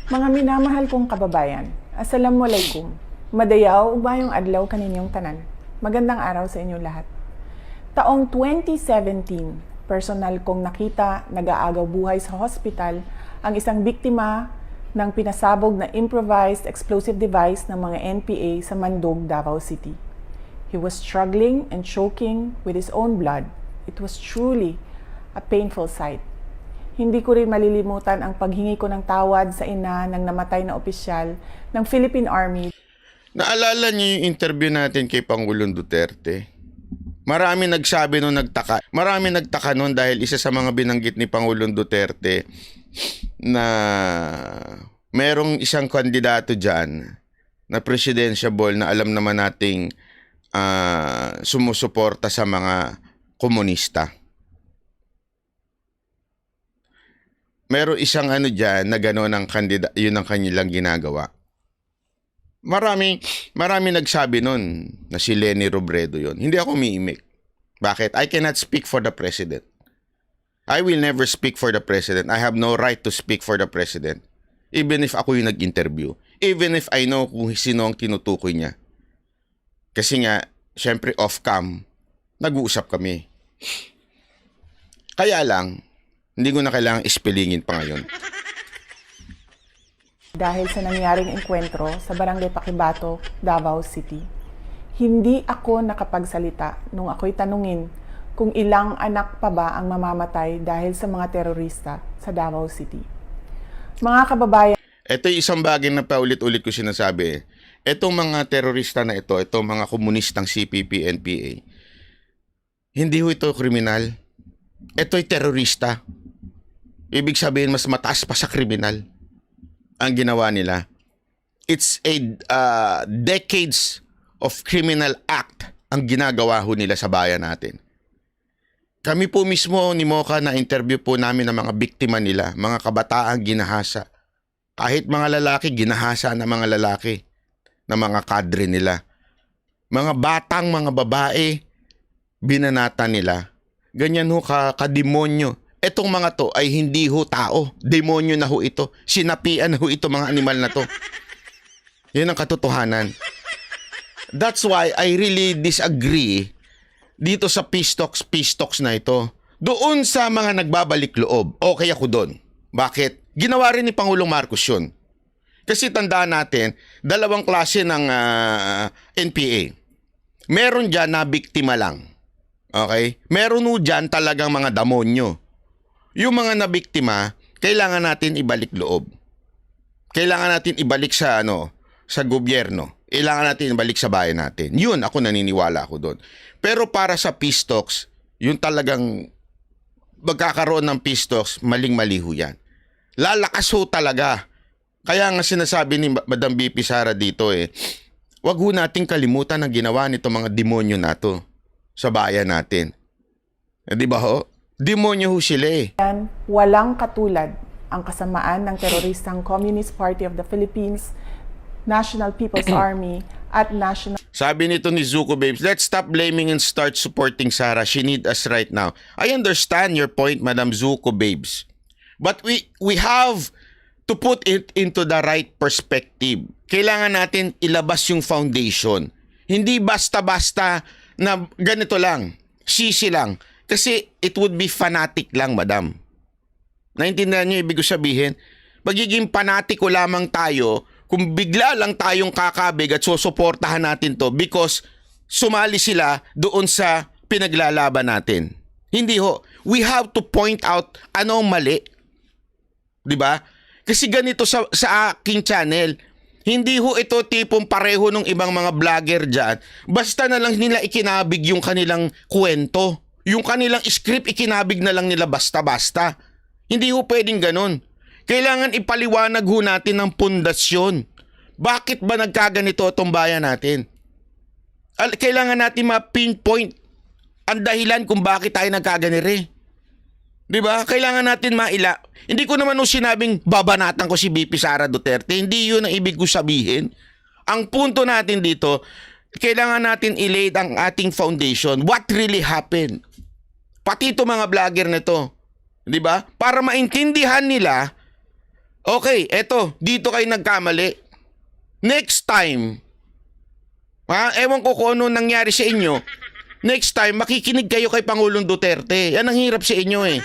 Mga minamahal kong kababayan, Assalamualaikum. Madayaw ubayong adlaw kaninyong tanan. Magandang araw sa inyong lahat. Taong 2017, personal kong nakita nag-aagaw buhay sa hospital ang isang biktima ng pinasabog na improvised explosive device ng mga NPA sa Mandog, Davao City. He was struggling and choking with his own blood. It was truly a painful sight. Hindi ko rin malilimutan ang paghingi ko ng tawad sa ina ng namatay na opisyal ng Philippine Army. Naalala niyo yung interview natin kay Pangulong Duterte? Marami nagsabi nung nagtaka. Marami nagtaka nun dahil isa sa mga binanggit ni Pangulong Duterte na merong isang kandidato dyan na presidentiable na alam naman nating sumusuporta sa mga komunista. Meron isang dyan na gano'n ang kandida, yun ang kanilang ginagawa. Marami nagsabi nun na si Leni Robredo yun. Hindi ako umiimik. Bakit? I cannot speak for the president. I will never speak for the president. I have no right to speak for the president. Even if ako yung nag-interview. Even if I know kung sino ang tinutukoy niya. Kasi nga, syempre off-cam, nag-uusap kami. Kaya lang, hindi ko na kailangang ispelingin pa ngayon. Dahil sa nangyaring engkwentro sa Barangay Paquibato, Davao City. Hindi ako nakapagsalita nung ako'y tanungin kung ilang anak pa ba ang mamamatay dahil sa mga terorista sa Davao City. Mga kababayan, Ito yung isang bagay na paulit-ulit ko sinasabi. Itong mga terorista na ito, itong mga komunistang CPP, NPA, hindi ho ito kriminal. Ito'y terorista. Ibig sabihin, mas mataas pa sa kriminal ang ginawa nila. It's a decades of criminal act ang ginagawa ho nila sa bayan natin. Kami po mismo ni Mocha na interview po namin ng mga biktima nila, mga kabataan ginahasa. Kahit mga lalaki, ginahasa na mga lalaki na mga kadre nila. Mga batang, mga babae, binanata nila. Ganyan ho kademonyo. Etong mga to ay hindi ho tao. Demonyo na ho ito. Sinapian na ho ito mga animal na to. Yan ang katotohanan. That's why I really disagree dito sa peace talks na ito. Doon sa mga nagbabalik loob, okay ako doon. Bakit? Ginawa rin ni Pangulong Marcos yun. Kasi tandaan natin, dalawang klase ng NPA. Meron dyan na biktima lang. Okay? Meron ho dyan talagang mga damonyo. Yung mga nabiktima, kailangan natin ibalik loob. Kailangan natin ibalik sa sa gobyerno. Kailangan natin ibalik sa bayan natin. Yun, ako naniniwala ako doon. Pero para sa peace talks, yung talagang magkakaroon ng peace talks, maling-mali ho yan. Lalakas ho talaga. Kaya nga sinasabi ni Madam BP Sara dito wag ho nating kalimutan ang ginawa nito mga demonyo na to sa bayan natin. Di ba ho? Demonyo ho sila walang katulad ang kasamaan ng teroristang Communist Party of the Philippines, National People's Army, at National... Sabi nito ni Zuko Babes, let's stop blaming and start supporting Sara. She need us right now. I understand your point, Madam Zuko Babes. But we have to put it into the right perspective. Kailangan natin ilabas yung foundation. Hindi basta-basta na ganito lang, sisi lang. Kasi it would be fanatic lang, Madam. Naintindihan niyo ibig ko sabihin? Pagiging panatiko lamang tayo kung bigla lang tayong kakabig at susuportahan natin to because sumali sila doon sa pinaglalaban natin. Hindi ho. We have to point out ano ang mali. Diba? Kasi ganito sa aking channel, hindi ho ito tipong pareho ng ibang mga vlogger dyan. Basta na lang nila ikinabig yung kanilang kwento. Yung kanilang script ikinabig na lang nila basta-basta. Hindi ho pwedeng ganun. Kailangan ipaliwanag ho natin ng pundasyon. Bakit ba nagkaganito itong bayan natin? Kailangan natin ma-pinpoint ang dahilan kung bakit tayo nagkaganire. Diba? Kailangan natin Hindi ko naman sinabing babanatan ko si BP Sara Duterte. Hindi yun ang ibig ko sabihin. Ang punto natin dito, kailangan natin i-lay ang ating foundation. What really happened? Pati ito mga vlogger na to. Diba? Para maintindihan nila Okay, eto, dito kayo nagkamali. Next time, ewan ko kung ano nangyari sa inyo. Next time, makikinig kayo kay Pangulong Duterte. Yan ang hirap sa inyo eh.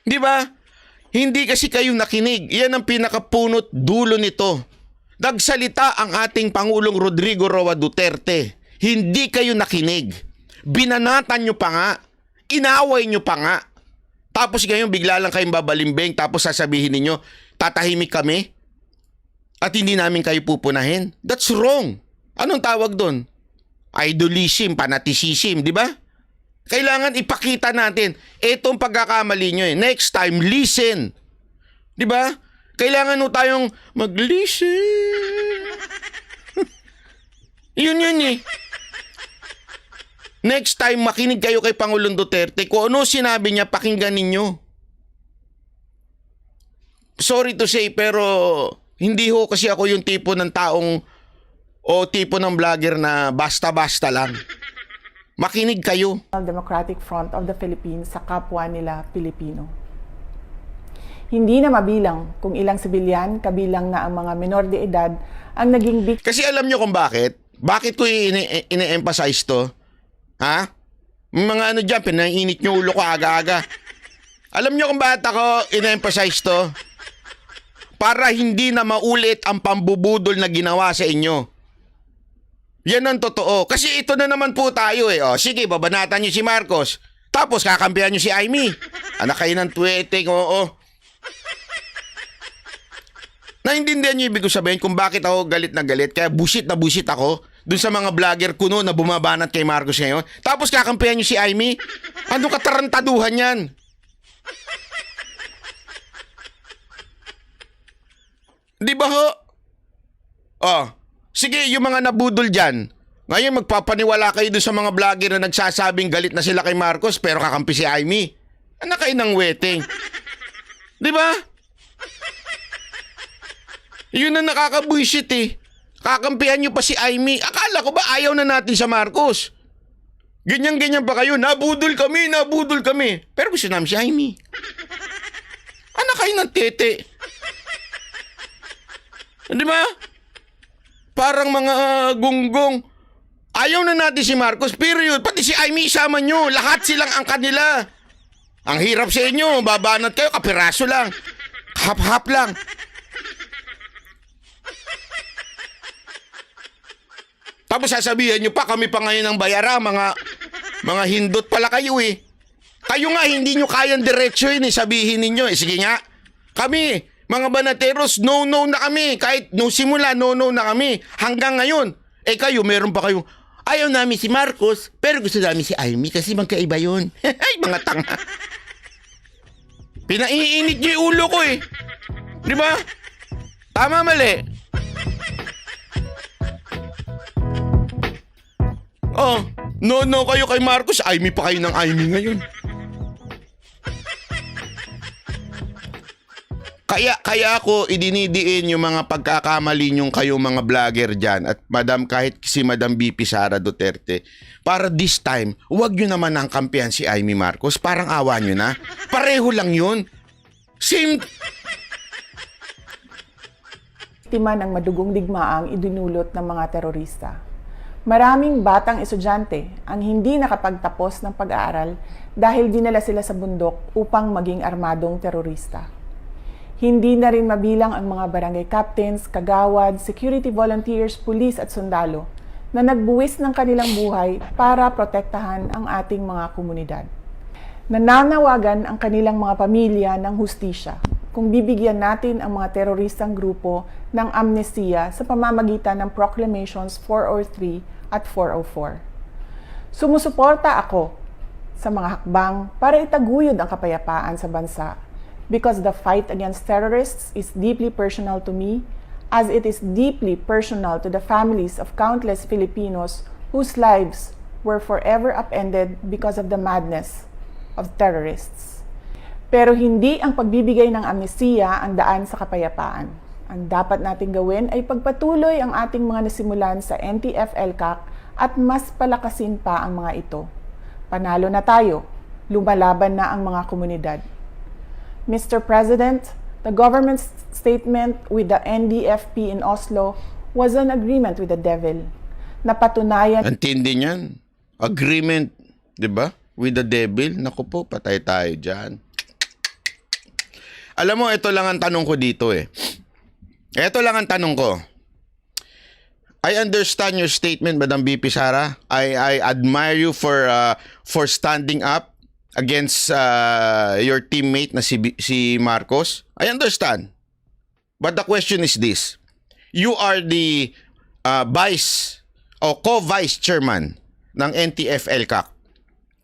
Di ba? Hindi kasi kayo nakinig. Yan ang pinakapunot dulo nito. Nagsalita ang ating Pangulong Rodrigo Roa Duterte. Hindi kayo nakinig. Binanatan nyo pa nga. Inaway nyo pa nga. Tapos ngayon bigla lang kayong babalimbing tapos sasabihin ninyo, tatahimik kami at hindi namin kayo pupunahin. That's wrong. Anong tawag doon? Idolism, fanaticism, di ba? Kailangan ipakita natin etong pagkakamali nyo eh. Next time, listen. Di ba? Kailangan no tayong mag-listen. Yun eh. Next time, makinig kayo kay Pangulong Duterte. Kung ano sinabi niya, pakinggan ninyo. Sorry to say, pero hindi ho kasi ako yung tipo ng taong o tipo ng vlogger na basta-basta lang. Makinig kayo. Democratic Front of the Philippines sa kapwa nila Pilipino. Hindi na mabilang kung ilang sibilyan, kabilang na ang mga menor de edad, ang naging biktima. Kasi alam nyo kung bakit? Bakit ko ine-emphasize to? Ha? Mga ano dyan, pinainit nyo ulo ko aga-aga. Alam nyo kung bakit ako ine-emphasize to? Para hindi na maulit ang pambubudol na ginawa sa inyo. Yan ang totoo. Kasi ito na naman po tayo eh. O, sige, babanatan nyo si Marcos. Tapos kakampihan nyo si Amy. Anak kayo ng tuweteng, oo. Naintindihan nyo ibig ko sabihin kung bakit ako galit na galit. Kaya busit na busit ako dun sa mga vlogger kuno na bumabanat kay Marcos ngayon. Tapos kakampihan nyo si Amy. Ano katarantaduhan yan? Di ba ho? Oh, sige, yung mga nabudol dyan. Ngayon magpapaniwala kayo doon sa mga vlogger na nagsasabing galit na sila kay Marcos pero kakampi si Amy. Anak kayo ng weteng. Di ba? Yun ang nakakabuisit eh. Kakampihan nyo pa si Amy. Akala ko ba ayaw na natin sa Marcos? Ganyan-ganyan pa kayo. Nabudol kami. Pero gusto namin si Amy. Anak kayo ng tete. Di ba? Parang mga gunggong. Ayaw na natin si Marcos, period. Pati si Amy isama nyo. Lahat silang ang kanila. Ang hirap sa inyo. Babanat kayo, kapiraso lang. Hap-hap lang. Tapos sasabihin nyo pa, kami pa ngayon ng bayara. Mga hindot pala kayo eh. Kayo nga, hindi nyo kayang diretso yun eh. Sabihin ninyo eh. Sige nga. Kami, mga banateros, no na kami. Kahit no simula, no na kami. Hanggang ngayon. Eh kayo, meron pa kayong, ayaw namin si Marcos, pero gusto namin si Amy kasi magkaiba yun. Ay, mga tanga. Pinaiinit nyo yung ulo ko eh. Di ba? Tama, mali. Oh, no kayo kay Marcos, Amy pa kayo ng Amy ngayon. Kaya ako idinidiin yung mga pagkakamali nyong kayong mga vlogger dyan at kahit si Madam BP Sara Duterte para this time, huwag nyo naman ang kampihan si Amy Marcos. Parang awa nyo na. Pareho lang yun. Same. Biktima ng madugong digmaang idinulot ng mga terorista. Maraming batang estudyante ang hindi nakapagtapos ng pag-aaral dahil dinala sila sa bundok upang maging armadong terorista. Hindi na rin mabilang ang mga barangay captains, kagawad, security volunteers, pulis at sundalo na nagbuwis ng kanilang buhay para protektahan ang ating mga komunidad. Nananawagan ang kanilang mga pamilya ng hustisya kung bibigyan natin ang mga teroristang grupo ng amnestiya sa pamamagitan ng Proclamations 403 at 404. Sumusuporta ako sa mga hakbang para itaguyod ang kapayapaan sa bansa because the fight against terrorists is deeply personal to me as it is deeply personal to the families of countless Filipinos whose lives were forever upended because of the madness of terrorists. Pero hindi ang pagbibigay ng amnestiya ang daan sa kapayapaan. Ang dapat nating gawin ay pagpatuloy ang ating mga nasimulan sa NTF-ELCAC at mas palakasin pa ang mga ito. Panalo na tayo. lumalaban na ang mga komunidad. Mr. President, the government's statement with the NDFP in Oslo was an agreement with the devil. Napatunayan Ang tindi niyan. Agreement, di ba? With the devil. Naku po, patay tayo dyan. Alam mo, ito lang ang tanong ko dito eh. Ito lang ang tanong ko. I understand your statement, Madam BP Sara. I admire you for standing up against your teammate na si Marcos. I understand. But the question is this. You are the vice o co-vice chairman ng NTF-ELCAC.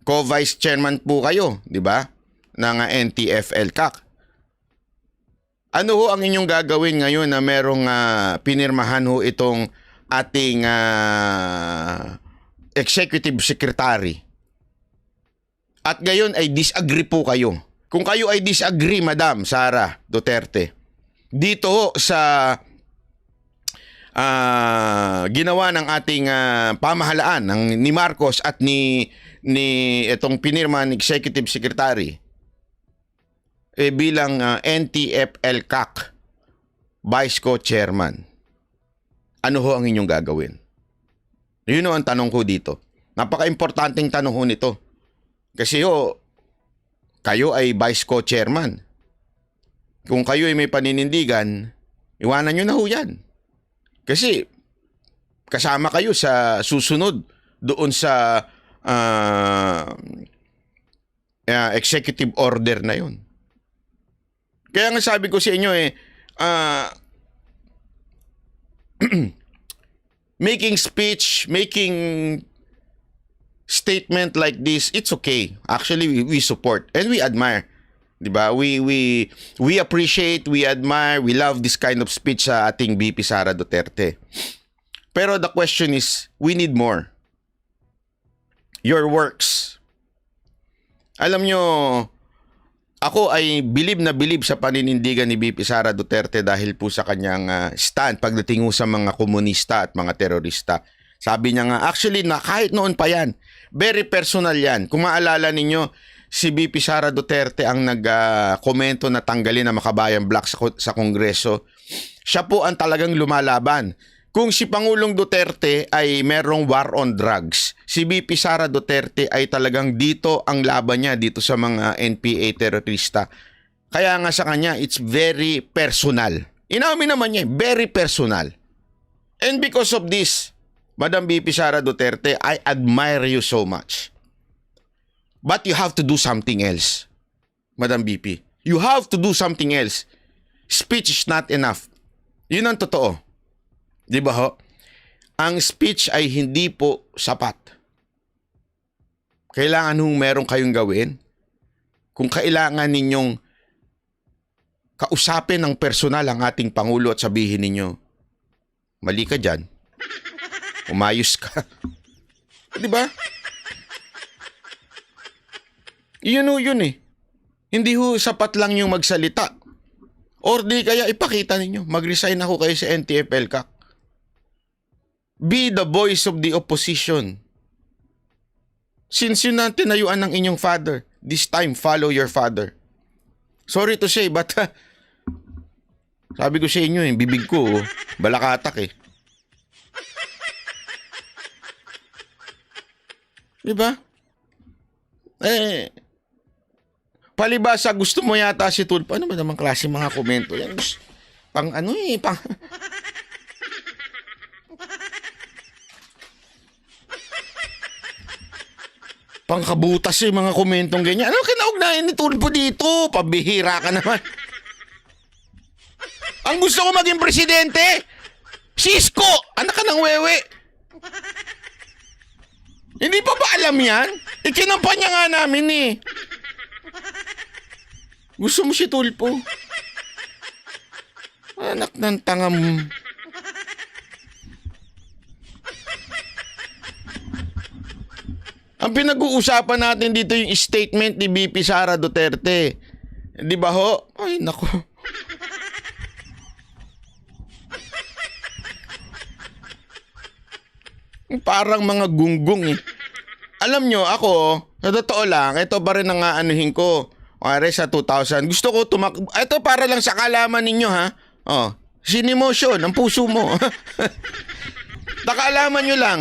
Co-vice chairman po kayo, di ba? Ng NTF-ELCAC. Ano ho ang inyong gagawin ngayon na merong pinirmahan ho itong ating executive secretary? At ngayon ay disagree po kayo. Kung kayo ay disagree, Madam Sara Duterte, dito ho sa ginawa ng ating pamahalaan ni Marcos at ni itong pinirmahan executive secretary, bilang NTF-ELCAC Vice Co-Chairman, ano ho ang inyong gagawin? Yun ho ang tanong ko dito. Napaka-importanting tanong ho nito. Kasi ho, kayo ay Vice Co-Chairman. Kung kayo ay may paninindigan, iwanan nyo na ho yan. Kasi kasama kayo sa susunod doon sa executive order na yun. Kaya nga sabi ko sa inyo making speech, making statement like this, it's okay. Actually, we support and we admire. Diba? We appreciate, we admire, we love this kind of speech sa ating BP Sara Duterte. Pero the question is, we need more. Your works. Alam nyo, ako ay bilib na bilib sa paninindigan ni BP Sara Duterte dahil po sa kanyang stand pagdating sa mga komunista at mga terorista. Sabi niya nga, actually na kahit noon pa yan, very personal yan. Kung maalala ninyo, si BP Sara Duterte ang nag-komento na tanggalin ang Makabayan Black sa Kongreso. Siya po ang talagang lumalaban. Kung si Pangulong Duterte ay merong war on drugs, si BP Sara Duterte ay talagang dito ang laban niya dito sa mga NPA terorista. Kaya nga sa kanya, it's very personal. Inamin naman niya, very personal. And because of this, Madam BP Sara Duterte, I admire you so much. But you have to do something else, Madam BP. You have to do something else. Speech is not enough. Yun ang totoo. Di ba ho? Ang speech ay hindi po sapat. Kailangan hong meron kayong gawin. Kung kailangan ninyong kausapin ng personal ang ating Pangulo at sabihin ninyo, mali ka dyan. Umayos ka. Di ba? Yun eh. Hindi ho sapat lang yung magsalita. Or di kaya ipakita ninyo. Mag-resign ako kayo sa NTF-ELCAC. Be the voice of the opposition. Since yun ang tinayuan ng inyong father, this time follow your father. Sorry to say, but sabi ko sa inyo bibig ko, balakatak eh. Diba? Palibasa gusto mo yata si Tulfo. Ano ba naman klase mga komento yan? Pang pangkabutas yung mga komentong ganyan. Ano kinaugnayan ni Tulfo dito? Pabihira ka naman. Ang gusto ko maging presidente, Sisko! Anak ka ng wewe. Hindi pa ba alam yan? Ikinampanya nga namin eh. Gusto mo si Tulfo? Anak ng tanga mo. Ang pinag-uusapan natin dito yung statement ni BP Sara Duterte. Di ba ho? Ay, nako. Parang mga gunggong eh. Alam nyo, ako, sa totoo lang, ito pa rin ang aanuhin ko. Kuwari sa 2000, gusto ko ito para lang sa kalaman ninyo, ha? Oh, sinimosyon ang puso mo. Nakalaman nyo lang,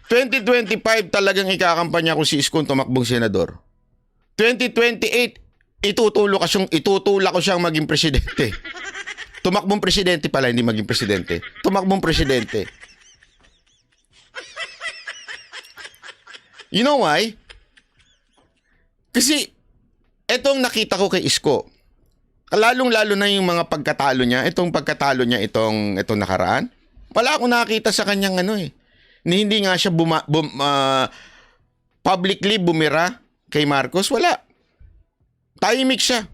2025 talagang ikakampanya ko si Iskon tumakbong senador. 2028, itutulak ko siyang maging presidente. Tumakbong presidente pala, hindi maging presidente. Tumakbong presidente. You know why? Kasi, etong nakita ko kay Isko, lalong-lalo na yung mga pagkatalo niya, itong itong nakaraan, wala akong nakakita sa kanyang hindi nga siya publicly bumira kay Marcos, wala. Tahimik siya.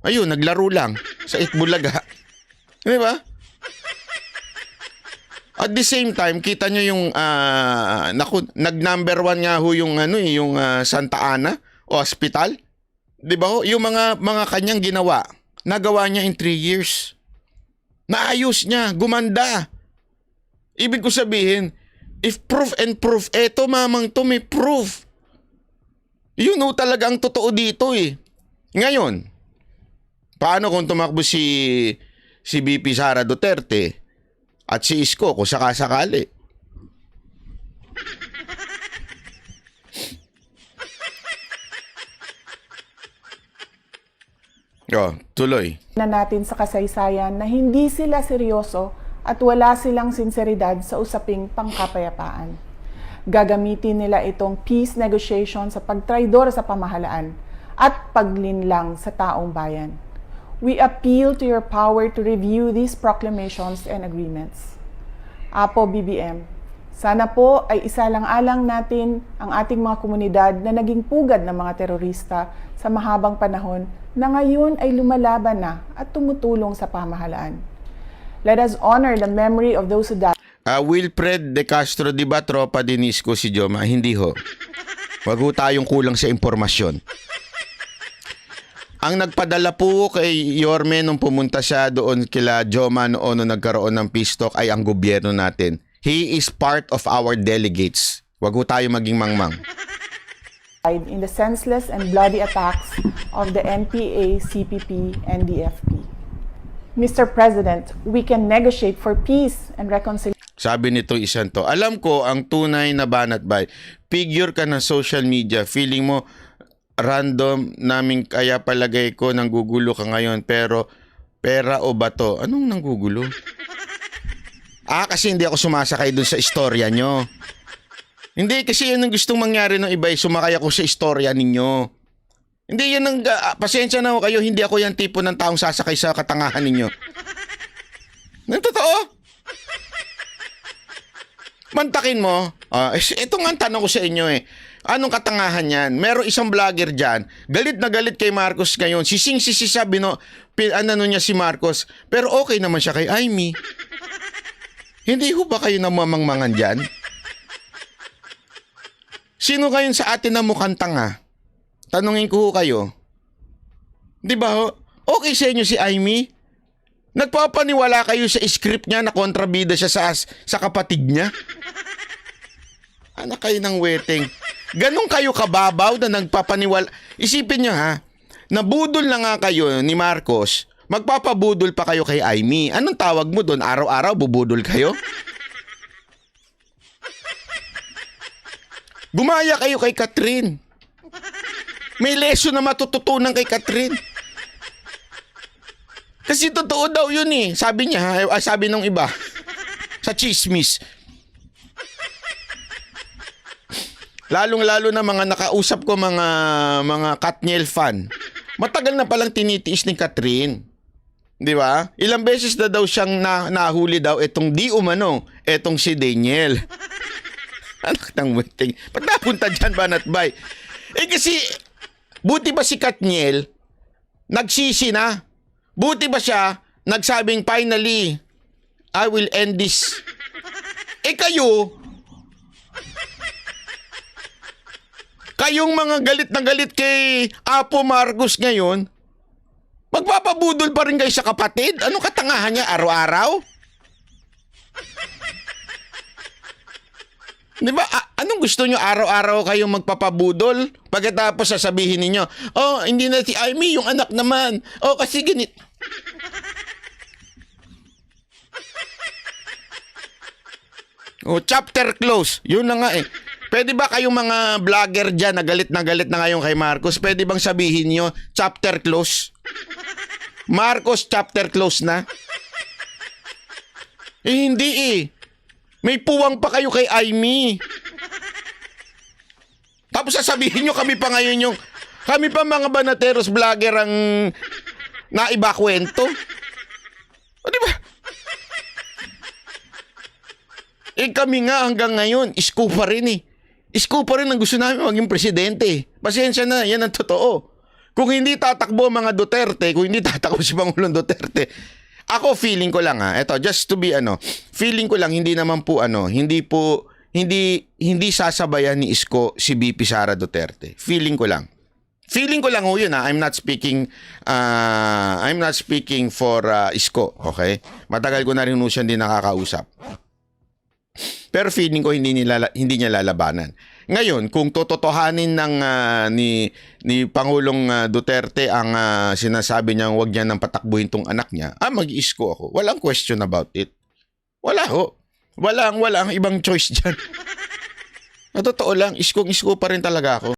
Ayun, naglaro lang sa Itbulaga. Di ba? At the same time, kita nyo yung nag-number 1 nga ho yung yung Santa Ana Hospital. 'Di ba ho? Yung mga kanyang ginawa, nagawa niya in 3 years. Naayos niya, gumanda. Ibig ko sabihin, if proof and proof, eto mamang to may proof. Yun ho talaga ang totoo dito eh. Ngayon, paano kung tumakbo si VP Sara Duterte at si Isko kung sakasakali? Tuloy. Na natin sa kasaysayan na hindi sila seryoso at wala silang sinseridad sa usaping pangkapayapaan. Gagamitin nila itong peace negotiation sa pagtraidor sa pamahalaan at paglinlang sa taong bayan. We appeal to your power to review these proclamations and agreements. Apo BBM, sana po ay isalang-alang natin ang ating mga komunidad na naging pugad ng mga terorista sa mahabang panahon na ngayon ay lumalaban na at tumutulong sa pamahalaan. Let us honor the memory of those who died. Wilfred De Castro, di ba tropa din ni Isko si Joma? Hindi ho. Wag ho tayong kulang sa impormasyon. Ang nagpadala po kay Yorme nung pumunta siya doon kila Joma noon nung nagkaroon ng peace talk ay ang gobyerno natin. He is part of our delegates. Wag ho tayo maging mangmang. In the senseless and bloody attacks of the NPA, CPP, and DFP. Mr. President, we can negotiate for peace and reconciliation. Sabi nito isang to, alam ko ang tunay na banat bay. Figure ka ng social media, feeling mo random namin kaya palagay ko nanggugulo ka ngayon pero pera o bato? Anong nanggugulo? Kasi hindi ako sumasakay dun sa istorya nyo. Hindi, kasi yun ang gustong mangyari ng iba, sumakay ako sa istorya ninyo. Hindi, yun ang, pasensya na ako kayo, hindi ako yung tipo ng taong sasakay sa katangahan ninyo. Nang totoo? Mantakin mo, ito nga ang tanong ko sa inyo eh. Anong katangahan yan? Meron isang vlogger dyan, galit na galit kay Marcos ngayon, sising-sisi sabi niya si Marcos, pero okay naman siya kay Amy. Hindi ho ba kayo namamangmangan dyan? Sino kayo sa atin na mukhang tanga? Tanungin ko ho kayo. Di ba ho? Okay sa inyo si Amy? Nagpapaniwala kayo sa script niya na kontrabida siya sa kapatid niya? Anak kayo ng weteng. Ganon kayo kababaw na nagpapaniwala. Isipin niyo ha, nabudol na nga kayo ni Marcos, magpapabudol pa kayo kay Amy. Anong tawag mo doon? Araw-araw bubudol kayo? Gumaya kayo kay Catherine. May lesson na matututunan kay Catherine. Kasi totoo daw yun eh. Sabi niya, sabi nung iba. Sa chismis. Lalong-lalo na mga nakausap ko mga Katniel fan. Matagal na palang tinitiis ni Catherine. Di ba? Ilang beses na daw siyang nahuli daw etong di umano, etong si Daniel. Anak ng weting. Ba't napunta dyan, Banat Bay? Kasi, buti ba si Katniel nagsisi na? Buti ba siya nagsabing, finally, I will end this? Kayong mga galit na galit kay Apo Marcos ngayon, magpapabudol pa rin kayo sa kapatid? Anong katangahan niya araw-araw? Di ba? Anong gusto nyo? Araw-araw kayong magpapabudol? Pagkatapos sasabihin ninyo, oh, hindi na si Amy, yung anak naman. Oh, kasi ganit. Oh, chapter close. Yun na nga eh. Pwede ba kayong mga vlogger dyan na galit na ngayon kay Marcos, pwede bang sabihin nyo, chapter close? Marcos, chapter close na? Eh, hindi eh. May puwang pa kayo kay Amy. Tapos sasabihin nyo kami pa ngayon yung, kami pa mga banateros vlogger ang naiba kwento. O, di ba? Eh kami nga hanggang ngayon, isko pa rin eh. Isko pa rin ang gusto namin maging presidente. Pasensya na, yan ang totoo. Kung hindi tatakbo mga Duterte, kung hindi tatakbo si Pangulong Duterte, ako feeling ko lang eto just to be feeling ko lang hindi naman po hindi sasabayan ni Isko si BP Sara Duterte. Feeling ko lang. Feeling ko lang yun I'm not speaking for Isko, okay? Matagal ko na rin siya hindi nakakausap. Pero feeling ko hindi niya lalabanan. Ngayon, kung tototohanin ng ni Pangulong Duterte ang sinasabi niyang wag niya nang patakbuhin tong anak niya, mag-isko ako. Walang question about it. Wala ho. Walang ibang choice diyan. Na totoo lang, isko pa rin talaga ako.